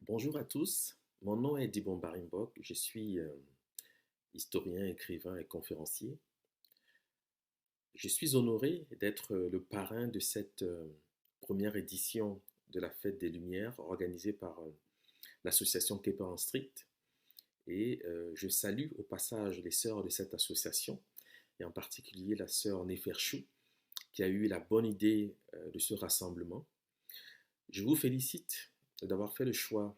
Bonjour à tous, mon nom est Dibon Barimbok, je suis historien, écrivain et conférencier. Je suis honoré d'être le parrain de cette première édition de la Fête des Lumières organisée par l'association Keeper on Street et je salue au passage les sœurs de cette association et en particulier la sœur Neferchou qui a eu la bonne idée de ce rassemblement. Je vous félicite d'avoir fait le choix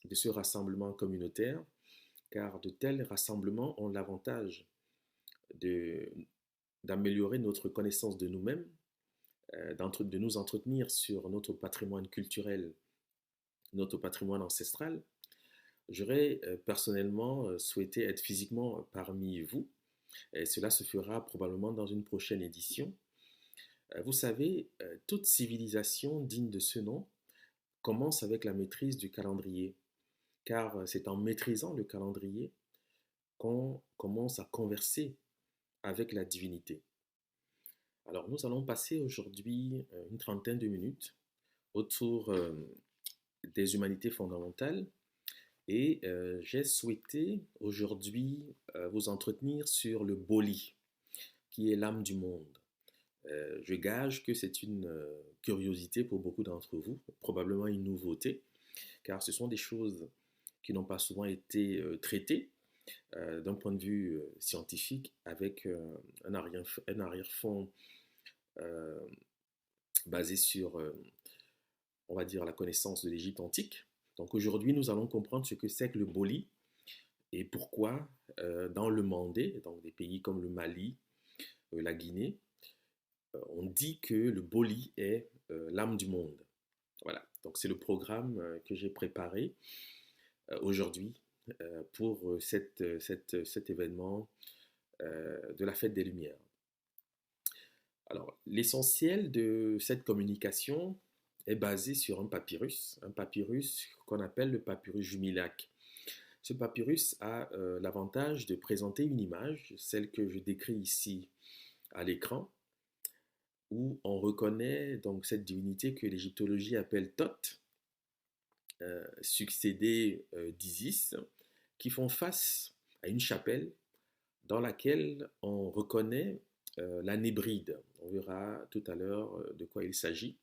de ce rassemblement communautaire, car de tels rassemblements ont l'avantage de- d'améliorer notre connaissance de nous-mêmes, de nous entretenir sur notre patrimoine culturel, notre patrimoine ancestral. J'aurais personnellement souhaité être physiquement parmi vous, et cela se fera probablement dans une prochaine édition. Vous savez, toute civilisation digne de ce nom commence avec la maîtrise du calendrier, car c'est en maîtrisant le calendrier qu'on commence à converser avec la divinité. Alors nous allons passer aujourd'hui une trentaine de minutes autour des humanités fondamentales et j'ai souhaité aujourd'hui vous entretenir sur le Boli, qui est l'âme du monde. Je gage que c'est une curiosité pour beaucoup d'entre vous, probablement une nouveauté, car ce sont des choses qui n'ont pas souvent été traitées d'un point de vue scientifique avec un arrière-fond euh, basé sur, on va dire, la connaissance de l'Égypte antique. Donc aujourd'hui, nous allons comprendre ce que c'est que le Boli et pourquoi dans le Mandé, donc des pays comme le Mali, la Guinée, on dit que le Boli est l'âme du monde. Voilà, donc c'est le programme que j'ai préparé aujourd'hui pour cet événement de la Fête des Lumières. Alors, l'essentiel de cette communication est basé sur un papyrus qu'on appelle le papyrus Jumilac. Ce papyrus a l'avantage de présenter une image, celle que je décris ici à l'écran, où on reconnaît donc cette divinité que l'égyptologie appelle Thoth, succédée d'Isis, qui font face à une chapelle dans laquelle on reconnaît la nébride. On verra tout à l'heure de quoi il s'agit.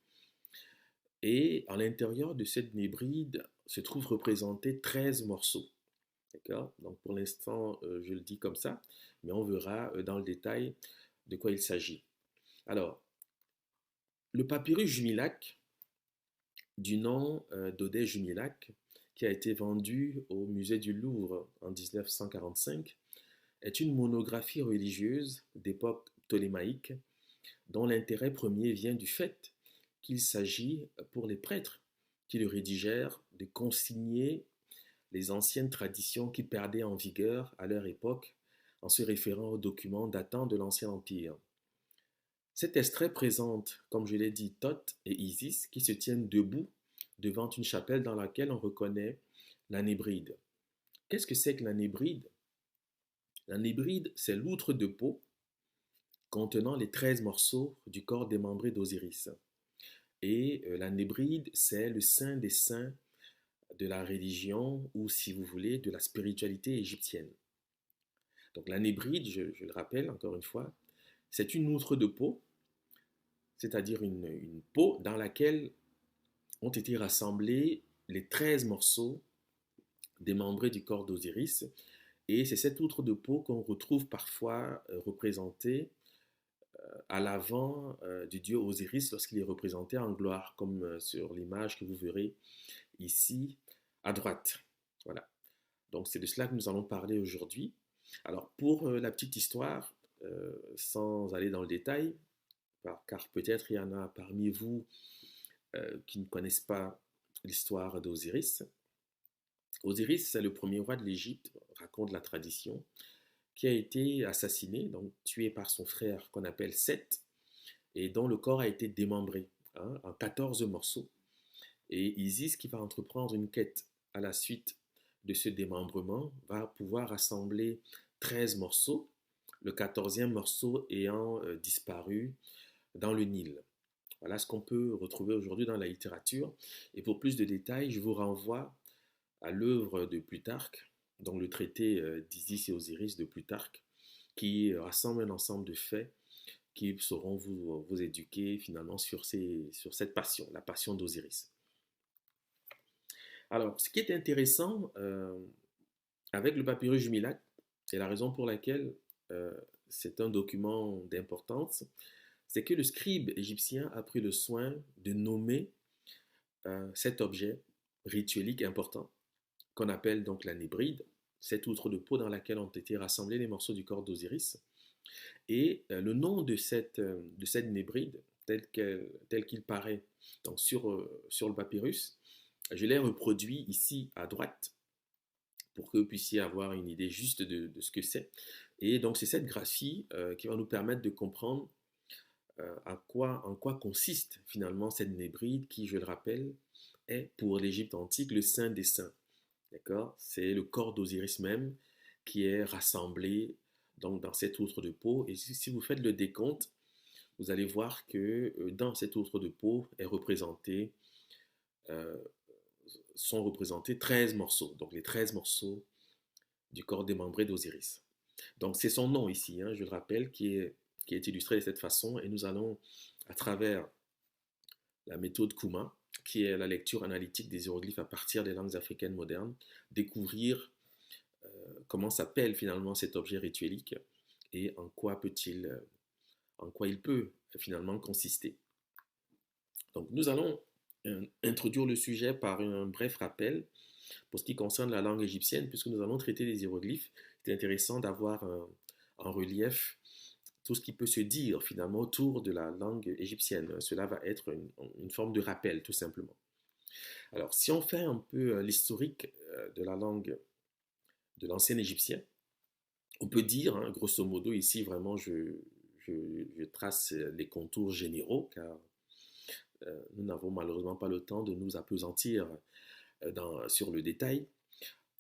Et à l'intérieur de cette nébride se trouvent représentés 13 morceaux. D'accord? Donc pour l'instant, je le dis comme ça, mais on verra dans le détail de quoi il s'agit. Alors, le papyrus Jumilac, du nom d'Odet Jumilac, qui a été vendu au musée du Louvre en 1945, est une monographie religieuse d'époque ptolémaïque dont l'intérêt premier vient du fait qu'il s'agit pour les prêtres qui le rédigèrent de consigner les anciennes traditions qui perdaient en vigueur à leur époque en se référant aux documents datant de l'Ancien Empire. Cet extrait présente, comme je l'ai dit, Thoth et Isis qui se tiennent debout devant une chapelle dans laquelle on reconnaît la nébride. Qu'est-ce que c'est que la nébride? La nébride, c'est l'outre de peau contenant les 13 morceaux du corps démembré d'Osiris. Et la nébride, c'est le saint des saints de la religion ou, si vous voulez, de la spiritualité égyptienne. Donc la nébride, je le rappelle encore une fois, c'est une outre de peau, c'est-à-dire une peau dans laquelle ont été rassemblés les 13 morceaux démembrés du corps d'Osiris. Et c'est cette outre de peau qu'on retrouve parfois représentée à l'avant du dieu Osiris lorsqu'il est représenté en gloire, comme sur l'image que vous verrez ici à droite. Voilà. Donc c'est de cela que nous allons parler aujourd'hui. Alors pour la petite histoire, sans aller dans le détail, car peut-être il y en a parmi vous qui ne connaissent pas l'histoire d'Osiris. Osiris, c'est le premier roi de l'Égypte, raconte la tradition, qui a été assassiné, donc tué par son frère qu'on appelle Seth, et dont le corps a été démembré en 14 morceaux. Et Isis, qui va entreprendre une quête à la suite de ce démembrement, va pouvoir rassembler 13 morceaux, le 14e morceau ayant disparu dans le Nil. Voilà ce qu'on peut retrouver aujourd'hui dans la littérature. Et pour plus de détails, je vous renvoie à l'œuvre de Plutarque, donc le traité d'Isis et Osiris de Plutarque, qui rassemble un ensemble de faits qui sauront vous éduquer finalement sur cette passion, la passion d'Osiris. Alors, ce qui est intéressant avec le papyrus Jumilac, et la raison pour laquelle c'est un document d'importance, c'est que le scribe égyptien a pris le soin de nommer cet objet rituelique important, qu'on appelle donc la nébride, cette outre de peau dans laquelle ont été rassemblés les morceaux du corps d'Osiris. Et le nom de cette nébride, tel qu'il paraît donc sur le papyrus, je l'ai reproduit ici à droite pour que vous puissiez avoir une idée juste de ce que c'est. Et donc c'est cette graphie qui va nous permettre de comprendre en quoi consiste finalement cette nébride qui, je le rappelle, est pour l'Égypte antique le saint des saints. D'accord? C'est le corps d'Osiris même qui est rassemblé donc, dans cette outre de peau. Et si vous faites le décompte, vous allez voir que dans cette outre de peau sont représentés 13 morceaux. Donc les 13 morceaux du corps démembré d'Osiris. Donc c'est son nom ici, hein, je le rappelle, qui est illustré de cette façon. Et nous allons, à travers la méthode Kuma, qui est la lecture analytique des hiéroglyphes à partir des langues africaines modernes, découvrir comment s'appelle finalement cet objet rituelique et en quoi il peut finalement consister. Donc nous allons introduire le sujet par un bref rappel pour ce qui concerne la langue égyptienne, puisque nous allons traiter des hiéroglyphes. C'est intéressant d'avoir en relief tout ce qui peut se dire finalement autour de la langue égyptienne. Cela va être une forme de rappel, tout simplement. Alors, si on fait un peu l'historique de la langue de l'ancien égyptien, on peut dire, hein, grosso modo, ici vraiment je trace les contours généraux, car nous n'avons malheureusement pas le temps de nous appesantir sur le détail.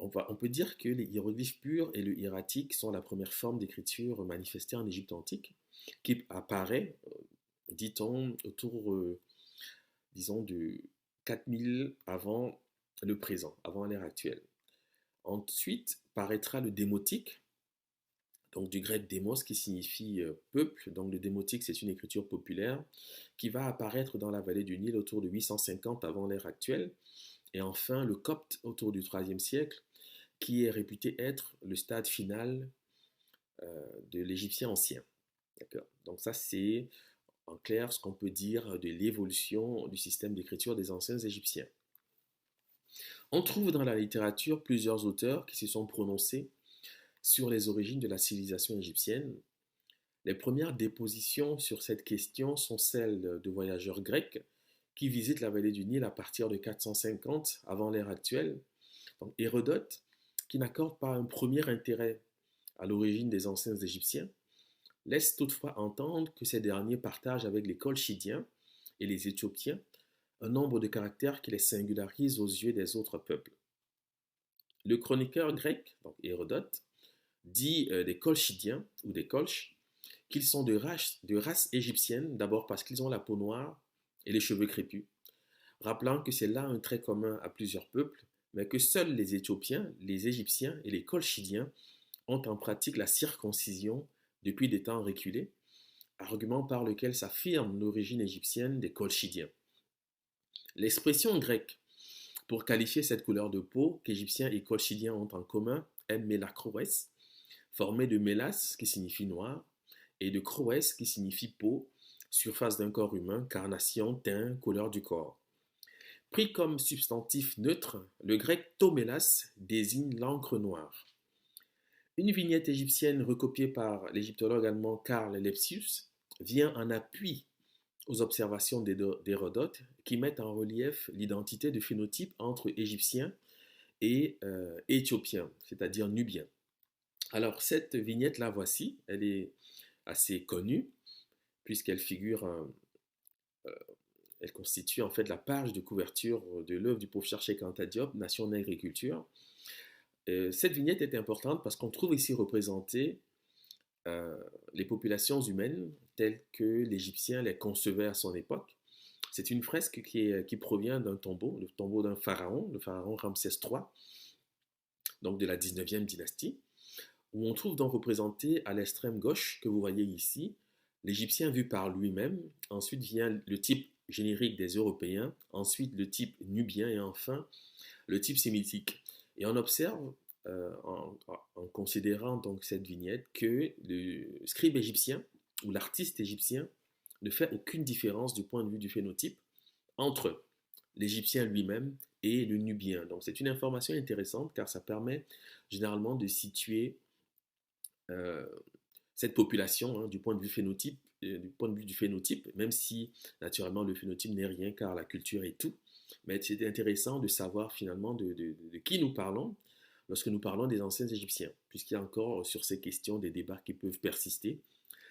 On peut dire que les hiéroglyphes purs et le hiératique sont la première forme d'écriture manifestée en Égypte antique, qui apparaît, dit-on, autour, disons, de 4000 avant le présent, avant l'ère actuelle. Ensuite paraîtra le démotique, donc du grec démos qui signifie peuple. Donc le démotique, c'est une écriture populaire qui va apparaître dans la vallée du Nil autour de 850 avant l'ère actuelle. Et enfin le copte autour du IIIe siècle, qui est réputé être le stade final de l'égyptien ancien. D'accord. Donc ça, c'est en clair ce qu'on peut dire de l'évolution du système d'écriture des anciens Égyptiens. On trouve dans la littérature plusieurs auteurs qui se sont prononcés sur les origines de la civilisation égyptienne. Les premières dépositions sur cette question sont celles de voyageurs grecs qui visitent la vallée du Nil à partir de 450 avant l'ère actuelle. Donc Hérodote, qui n'accorde pas un premier intérêt à l'origine des anciens Égyptiens, laisse toutefois entendre que ces derniers partagent avec les Colchidiens et les Éthiopiens un nombre de caractères qui les singularisent aux yeux des autres peuples. Le chroniqueur grec, donc Hérodote, dit des Colchidiens ou des Colches qu'ils sont de race égyptienne, d'abord parce qu'ils ont la peau noire et les cheveux crépus, rappelant que c'est là un trait commun à plusieurs peuples, mais que seuls les Éthiopiens, les Égyptiens et les Colchidiens ont en pratique la circoncision depuis des temps reculés, argument par lequel s'affirme l'origine égyptienne des Colchidiens. L'expression grecque pour qualifier cette couleur de peau qu'Égyptiens et Colchidiens ont en commun est mélachroès, formée de mélas qui signifie noir et de chroès qui signifie peau, surface d'un corps humain, carnation, teint, couleur du corps. Pris comme substantif neutre, le grec tomélas désigne l'encre noire. Une vignette égyptienne recopiée par l'égyptologue allemand Karl Lepsius vient en appui aux observations d'Hérodote qui mettent en relief l'identité de phénotype entre Égyptiens et Éthiopiens, c'est-à-dire Nubiens. Alors cette vignette la voici, elle est assez connue puisqu'elle elle constitue en fait la page de couverture de l'œuvre du pauvre Cheikh Anta Diop, Nation Nègre et Culture. Cette vignette est importante parce qu'on trouve ici représentées les populations humaines telles que l'Égyptien les concevait à son époque, C'est une fresque qui provient d'un tombeau, le tombeau d'un pharaon, le pharaon Ramsès III, donc de la 19e dynastie, où on trouve donc représenté à l'extrême gauche, que vous voyez ici, l'Égyptien vu par lui-même, ensuite vient le type générique des Européens, ensuite le type nubien et enfin le type sémitique. Et on observe, en considérant donc cette vignette, que le scribe égyptien ou l'artiste égyptien ne fait aucune différence du point de vue du phénotype entre l'Égyptien lui-même et le Nubien. Donc c'est une information intéressante car ça permet généralement de situer euh, cette population du point de vue phénotype, du point de vue du phénotype, même si naturellement le phénotype n'est rien car la culture est tout. Mais c'est intéressant de savoir finalement de qui nous parlons lorsque nous parlons des anciens Égyptiens, puisqu'il y a encore sur ces questions des débats qui peuvent persister.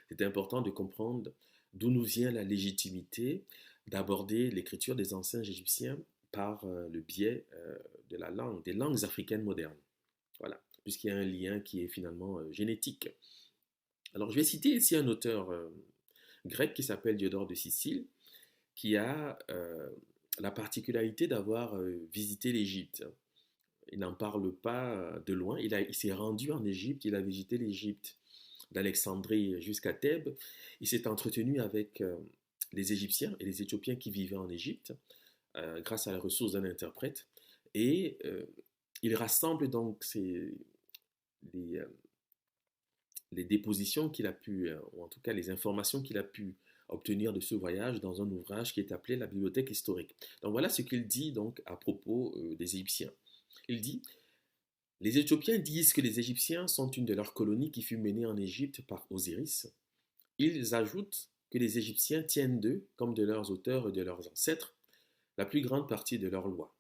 C'est important de comprendre d'où nous vient la légitimité d'aborder l'écriture des anciens Égyptiens par le biais de la langue, des langues africaines modernes. Voilà, puisqu'il y a un lien qui est finalement génétique. Alors, je vais citer ici un auteur grec qui s'appelle Diodore de Sicile, qui a la particularité d'avoir visité l'Égypte. Il n'en parle pas de loin. Il s'est rendu en Égypte, il a visité l'Égypte d'Alexandrie jusqu'à Thèbes. Il s'est entretenu avec les Égyptiens et les Éthiopiens qui vivaient en Égypte grâce à la ressource d'un interprète. Et il rassemble donc les, euh, les dépositions qu'il a pu, ou en tout cas les informations qu'il a pu obtenir de ce voyage dans un ouvrage qui est appelé la Bibliothèque historique. Donc voilà ce qu'il dit donc à propos des Égyptiens. Il dit: les Éthiopiens disent que les Égyptiens sont une de leurs colonies qui fut menée en Égypte par Osiris. Ils ajoutent que les Égyptiens tiennent d'eux, comme de leurs auteurs et de leurs ancêtres, la plus grande partie de leurs lois.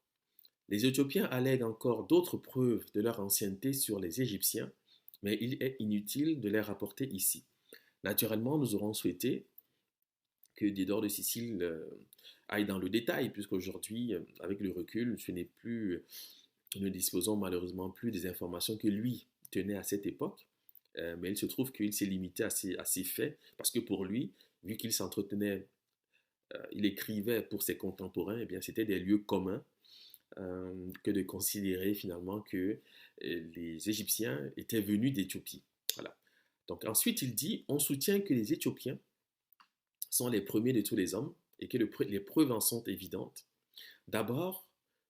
Les Éthiopiens allèguent encore d'autres preuves de leur ancienneté sur les Égyptiens, mais il est inutile de les rapporter ici. Naturellement, nous aurons souhaité que Diodore de Sicile aille dans le détail, puisqu'aujourd'hui, avec le recul, nous ne disposons malheureusement plus des informations que lui tenait à cette époque, mais il se trouve qu'il s'est limité à ces faits, parce que pour lui, vu qu'il s'entretenait, il écrivait pour ses contemporains, eh bien c'était des lieux communs que de considérer finalement que les Égyptiens étaient venus d'Éthiopie. Voilà. Donc ensuite, il dit: on soutient que les Éthiopiens sont les premiers de tous les hommes et que les preuves en sont évidentes. D'abord,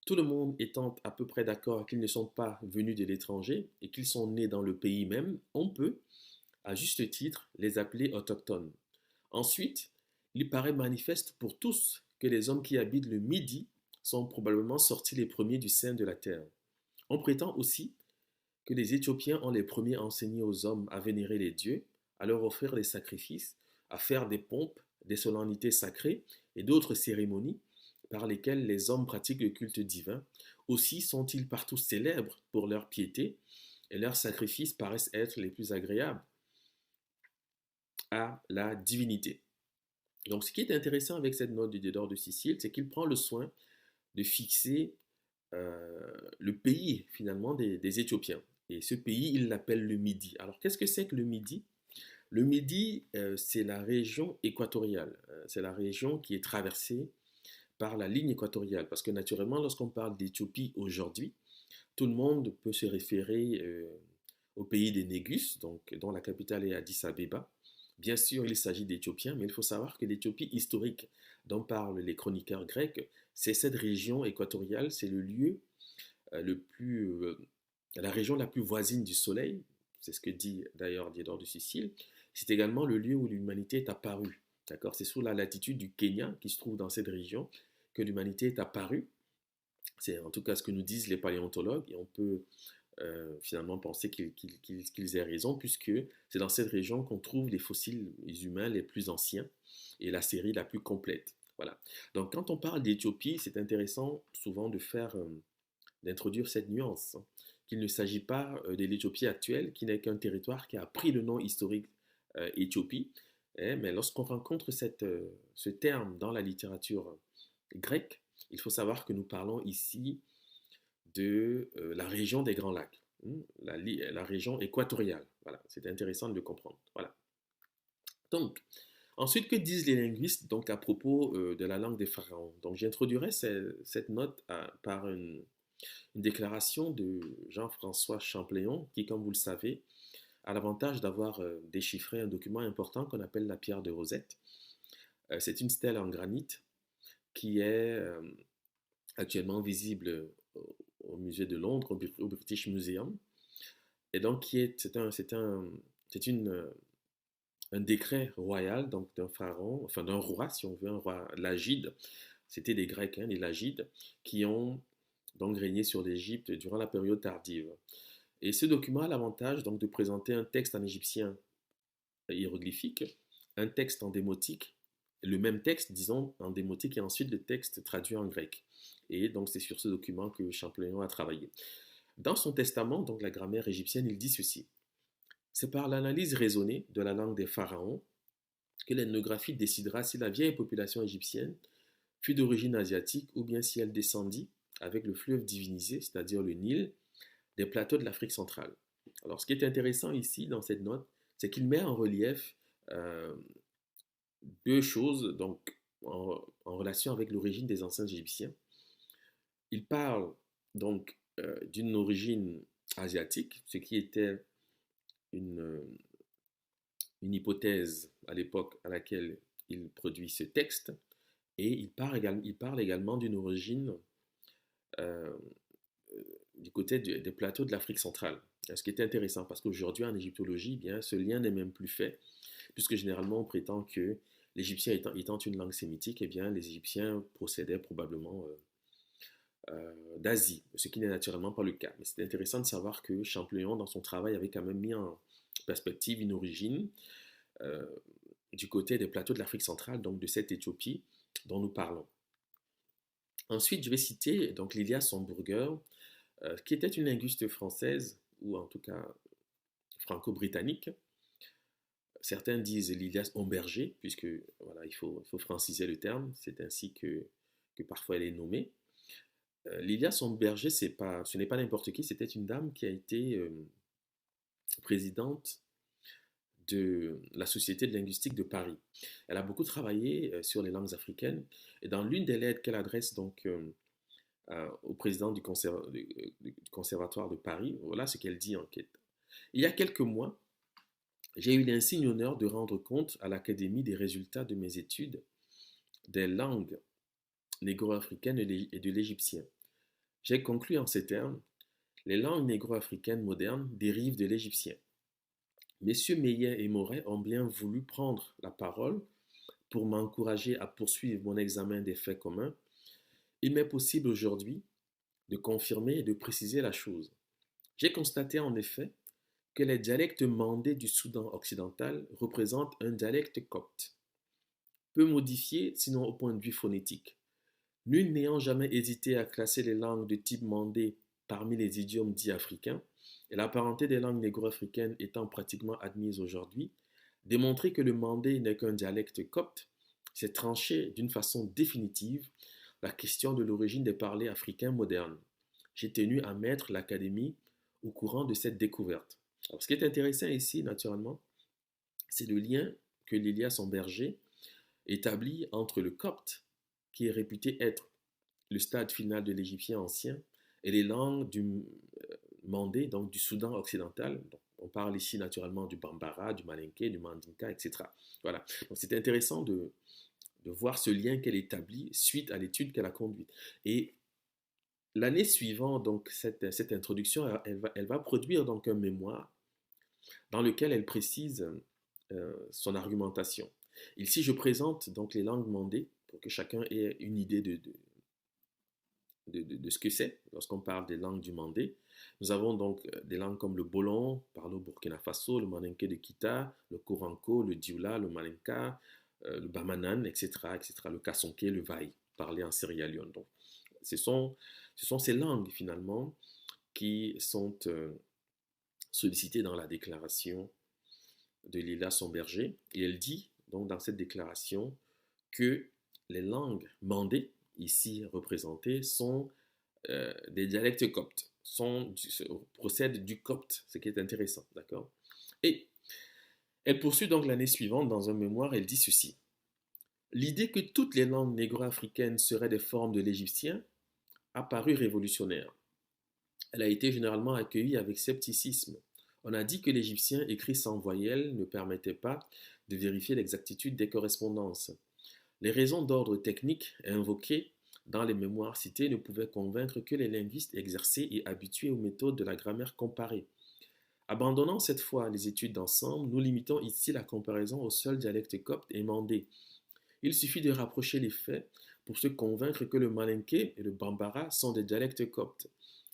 tout le monde étant à peu près d'accord qu'ils ne sont pas venus de l'étranger et qu'ils sont nés dans le pays même, on peut, à juste titre, les appeler autochtones. Ensuite, il paraît manifeste pour tous que les hommes qui habitent le Midi sont probablement sortis les premiers du sein de la terre. On prétend aussi que les Éthiopiens ont les premiers enseigné aux hommes à vénérer les dieux, à leur offrir des sacrifices, à faire des pompes, des solennités sacrées et d'autres cérémonies par lesquelles les hommes pratiquent le culte divin. Aussi sont-ils partout célèbres pour leur piété et leurs sacrifices paraissent être les plus agréables à la divinité. Donc, ce qui est intéressant avec cette note de Diodore de Sicile, c'est qu'il prend le soin de fixer le pays finalement des Éthiopiens. Et ce pays, il l'appelle le Midi. Alors, qu'est-ce que c'est que le Midi? Le Midi, c'est la région équatoriale. C'est la région qui est traversée par la ligne équatoriale. Parce que naturellement, lorsqu'on parle d'Éthiopie aujourd'hui, tout le monde peut se référer au pays des Négus, donc, dont la capitale est Addis Abeba. Bien sûr, il s'agit d'Éthiopiens, mais il faut savoir que l'Éthiopie historique dont parlent les chroniqueurs grecs, c'est cette région équatoriale, c'est le lieu le plus, la région la plus voisine du Soleil, c'est ce que dit d'ailleurs Diodore de Sicile. C'est également le lieu où l'humanité est apparue. D'accord? C'est sous la latitude du Kenya, qui se trouve dans cette région, que l'humanité est apparue. C'est en tout cas ce que nous disent les paléontologues, et on peut finalement penser qu'ils aient raison, puisque c'est dans cette région qu'on trouve les fossiles humains les plus anciens et la série la plus complète. Voilà. Donc quand on parle d'Éthiopie, c'est intéressant souvent d'introduire cette nuance, hein, qu'il ne s'agit pas de l'Éthiopie actuelle, qui n'est qu'un territoire qui a pris le nom historique Éthiopie, mais lorsqu'on rencontre ce terme dans la littérature grecque, il faut savoir que nous parlons ici de la région des Grands Lacs, la région équatoriale. Voilà, c'est intéressant de le comprendre. Voilà. Donc, Ensuite, que disent les linguistes donc à propos de la langue des pharaons? Donc j'introduirai cette note par une déclaration de Jean-François Champléon, qui, comme vous le savez, a l'avantage d'avoir déchiffré un document important qu'on appelle la pierre de Rosette. C'est une stèle en granit qui est actuellement visible au musée de Londres, au British Museum, et donc c'est un décret royal donc d'un pharaon, enfin d'un roi, si on veut, un roi Lagide. C'était des Grecs, hein, les Lagides, qui ont donc régné sur l'Égypte durant la période tardive. Et ce document a l'avantage donc de présenter un texte en égyptien hiéroglyphique, un texte en démotique, le même texte, disons, en démotique, et ensuite le texte traduit en grec. Et donc c'est sur ce document que Champollion a travaillé. Dans son testament, donc la grammaire égyptienne, il dit ceci. C'est par l'analyse raisonnée de la langue des pharaons que l'ethnographie décidera si la vieille population égyptienne fut d'origine asiatique ou bien si elle descendit avec le fleuve divinisé, c'est-à-dire le Nil, des plateaux de l'Afrique centrale. Alors, ce qui est intéressant ici dans cette note, c'est qu'il met en relief euh, deux choses donc, en relation avec l'origine des anciens Égyptiens. Il parle donc d'une origine asiatique, ce qui était une, une hypothèse à l'époque à laquelle il produit ce texte, et il parle également d'une origine euh, du côté des plateaux de l'Afrique centrale. Ce qui est intéressant parce qu'aujourd'hui en égyptologie, bien, ce lien n'est même plus fait, puisque généralement on prétend que l'égyptien étant une langue sémitique, eh bien, les Égyptiens procédaient probablement d'Asie, ce qui n'est naturellement pas le cas. Mais c'est intéressant de savoir que Champollion, dans son travail, avait quand même mis en perspective une origine euh, du côté des plateaux de l'Afrique centrale, donc de cette Éthiopie dont nous parlons. Ensuite, je vais citer donc Lilia Somburger, qui était une linguiste française, ou en tout cas franco-britannique. Certains disent Lilia Homberger, puisque voilà, il faut franciser le terme, c'est ainsi que parfois elle est nommée. Lilia Somberger, ce n'est pas n'importe qui, c'était une dame qui a été présidente de la Société de linguistique de Paris. Elle a beaucoup travaillé sur les langues africaines et dans l'une des lettres qu'elle adresse donc au président du Conservatoire de Paris, voilà ce qu'elle dit en quête. Il y a quelques mois, j'ai eu l'insigne honneur de rendre compte à l'Académie des résultats de mes études des langues négro-africaines et de l'égyptien. J'ai conclu en ces termes, les langues négro-africaines modernes dérivent de l'égyptien. Messieurs Meillet et Moret ont bien voulu prendre la parole pour m'encourager à poursuivre mon examen des faits communs. Il m'est possible aujourd'hui de confirmer et de préciser la chose. J'ai constaté en effet que les dialectes mandés du Soudan occidental représentent un dialecte copte, peu modifié sinon au point de vue phonétique. Nul n'ayant jamais hésité à classer les langues de type mandé parmi les idiomes dits africains, et la parenté des langues négro-africaines étant pratiquement admise aujourd'hui, démontrer que le mandé n'est qu'un dialecte copte, c'est trancher d'une façon définitive la question de l'origine des parlers africains modernes. J'ai tenu à mettre l'Académie au courant de cette découverte. Alors, ce qui est intéressant ici, naturellement, c'est le lien que Lilia Somberger établit entre le copte, qui est réputé être le stade final de l'égyptien ancien, et les langues du Mandé, donc du Soudan occidental. Donc, on parle ici naturellement du Bambara, du Malinké, du Mandinka, etc. Voilà. Donc c'est intéressant de voir ce lien qu'elle établit suite à l'étude qu'elle a conduite. Et l'année suivante, donc cette introduction, elle va produire donc un mémoire dans lequel elle précise son argumentation. Ici, je présente donc les langues mandées pour que chacun ait une idée de ce que c'est lorsqu'on parle des langues du mandé. Nous avons donc des langues comme le bolon, parlé au Burkina Faso, le maninké de Kita, le koranko, le dioula, le malinka, le bamanan, etc., etc., le kasonké, le vaï, parlé en Sierra Leone. Donc, ce sont ces langues finalement qui sont sollicitées dans la déclaration de Lila Somberger. Et elle dit donc dans cette déclaration que les langues mandées, ici représentées, sont des dialectes coptes, procèdent du copte, ce qui est intéressant, d'accord? Et Elle poursuit donc l'année suivante dans un mémoire, elle dit ceci. L'idée que toutes les langues négro-africaines seraient des formes de l'égyptien a paru révolutionnaire. Elle a été généralement accueillie avec scepticisme. On a dit que l'égyptien écrit sans voyelles ne permettait pas de vérifier l'exactitude des correspondances. Les raisons d'ordre technique invoquées dans les mémoires cités ne pouvaient convaincre que les linguistes exercés et habitués aux méthodes de la grammaire comparée. Abandonnant cette fois les études d'ensemble, nous limitons ici la comparaison au seul dialecte copte et mandé. Il suffit de rapprocher les faits pour se convaincre que le malinké et le bambara sont des dialectes coptes.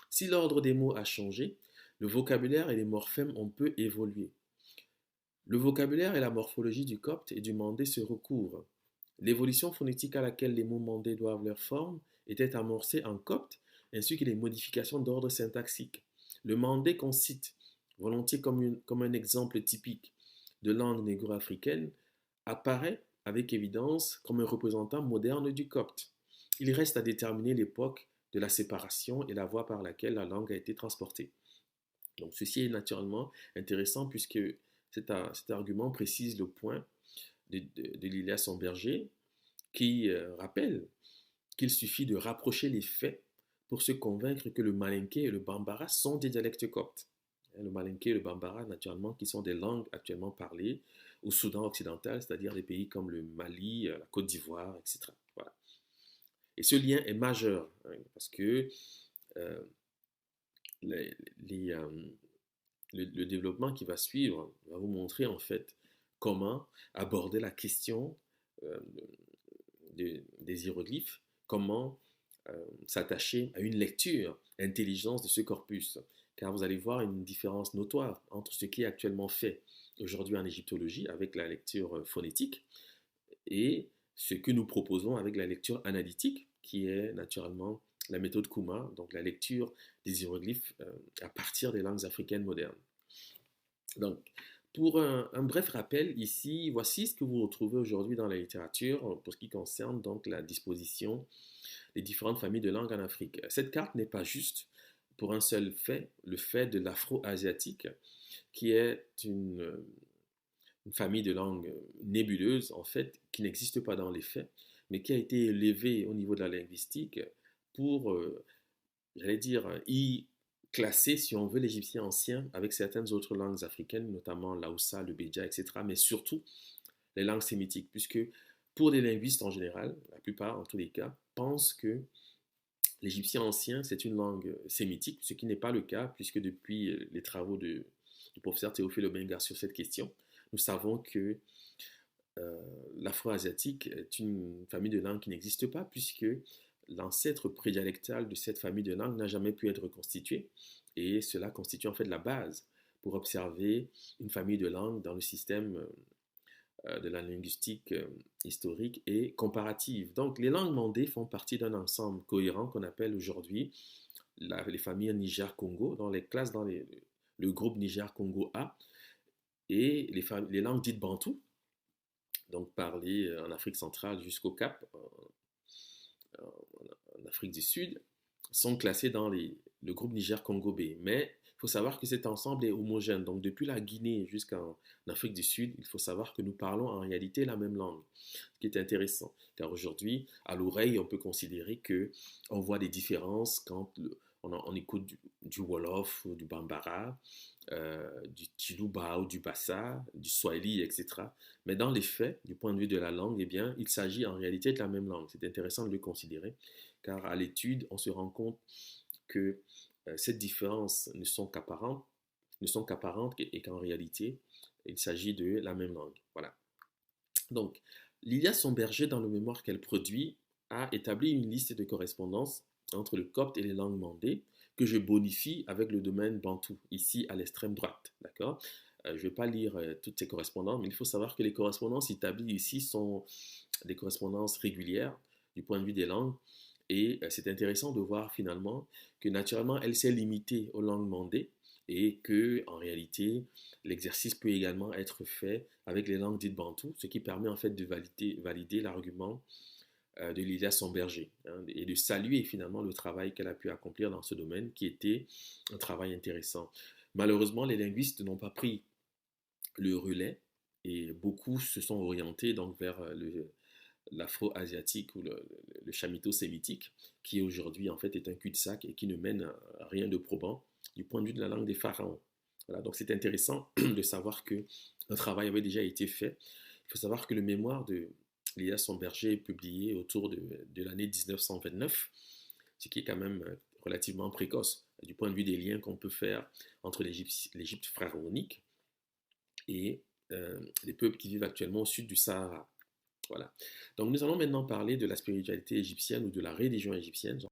Si l'ordre des mots a changé, le vocabulaire et les morphèmes ont peu évolué. Le vocabulaire et la morphologie du copte et du mandé se recouvrent. L'évolution phonétique à laquelle les mots mandés doivent leur forme était amorcée en copte, ainsi que les modifications d'ordre syntaxique. Le mandé qu'on cite volontiers comme un exemple typique de langue négro-africaine apparaît avec évidence comme un représentant moderne du copte. Il reste à déterminer l'époque de la séparation et la voie par laquelle la langue a été transportée. Donc ceci est naturellement intéressant puisque cet argument précise le point de Lilia Somberger qui rappelle qu'il suffit de rapprocher les faits pour se convaincre que le malinké et le bambara sont des dialectes coptes. Le malinké et le bambara, naturellement, qui sont des langues actuellement parlées au Soudan occidental, c'est-à-dire des pays comme le Mali, la Côte d'Ivoire, etc. Voilà. Et ce lien est majeur parce que euh, les, les, le développement qui va suivre va vous montrer en fait comment aborder la question euh, des hiéroglyphes, comment s'attacher à une lecture, intelligence de ce corpus. Car vous allez voir une différence notoire entre ce qui est actuellement fait aujourd'hui en égyptologie avec la lecture phonétique et ce que nous proposons avec la lecture analytique, qui est naturellement la méthode Kuma, donc la lecture des hiéroglyphes à partir des langues africaines modernes. Donc, pour un bref rappel, ici, voici ce que vous retrouvez aujourd'hui dans la littérature pour ce qui concerne donc la disposition des différentes familles de langues en Afrique. Cette carte n'est pas juste pour un seul fait, le fait de l'afro-asiatique, qui est une famille de langues nébuleuses, en fait, qui n'existe pas dans les faits, mais qui a été élevée au niveau de la linguistique pour, j'allais dire, y classer, si on veut, l'égyptien ancien avec certaines autres langues africaines, notamment l'Aoussa, le Béja, etc., mais surtout les langues sémitiques, puisque pour les linguistes en général, la plupart en tous les cas, pensent que l'égyptien ancien, c'est une langue sémitique, ce qui n'est pas le cas, puisque depuis les travaux du professeur Théophile Obenga sur cette question, nous savons que l'afro-asiatique est une famille de langues qui n'existe pas, puisque l'ancêtre prédialectal de cette famille de langues n'a jamais pu être reconstitué, et cela constitue en fait la base pour observer une famille de langues dans le système de la linguistique historique et comparative. Donc, les langues mandées font partie d'un ensemble cohérent qu'on appelle aujourd'hui les familles Niger-Congo, dans les classes dans le groupe Niger-Congo A, et les langues dites bantoues, donc parlées en Afrique centrale jusqu'au Cap, en Afrique du Sud, sont classées dans le groupe Niger-Congo B. Mais il faut savoir que cet ensemble est homogène. Donc depuis la Guinée jusqu'en Afrique du Sud, il faut savoir que nous parlons en réalité la même langue, ce qui est intéressant. Car aujourd'hui, à l'oreille, on peut considérer que on voit des différences quand on écoute du Wolof, du Bambara, du Chiluba ou du Bassa, du Swahili, etc. Mais dans les faits, du point de vue de la langue, eh bien, il s'agit en réalité de la même langue. C'est intéressant de le considérer, car à l'étude, on se rend compte que ces différences ne sont qu'apparentes et qu'en réalité, il s'agit de la même langue. Voilà. Donc, Lilia Somberger, dans le mémoire qu'elle produit, a établi une liste de correspondances entre le copte et les langues mandées que je bonifie avec le domaine bantou, ici à l'extrême droite. D'accord. Je ne vais pas lire toutes ces correspondances, mais il faut savoir que les correspondances établies ici sont des correspondances régulières du point de vue des langues. Et c'est intéressant de voir finalement que naturellement, elle s'est limitée aux langues mandées et que en réalité, l'exercice peut également être fait avec les langues dites bantoues, ce qui permet en fait de valider l'argument de Lilia Somberger et de saluer finalement le travail qu'elle a pu accomplir dans ce domaine qui était un travail intéressant. Malheureusement, les linguistes n'ont pas pris le relais Et beaucoup se sont orientés donc vers l'afro-asiatique ou le chamito-sémitique, qui aujourd'hui en fait est un cul-de-sac et qui ne mène à rien de probant du point de vue de la langue des pharaons. Voilà, donc c'est intéressant de savoir que un travail avait déjà été fait. Il faut savoir que le mémoire de Léa Somberger est publié autour de l'année 1929, ce qui est quand même relativement précoce du point de vue des liens qu'on peut faire entre l'Égypte pharaonique et les peuples qui vivent actuellement au sud du Sahara. Voilà. Donc nous allons maintenant parler de la spiritualité égyptienne ou de la religion égyptienne.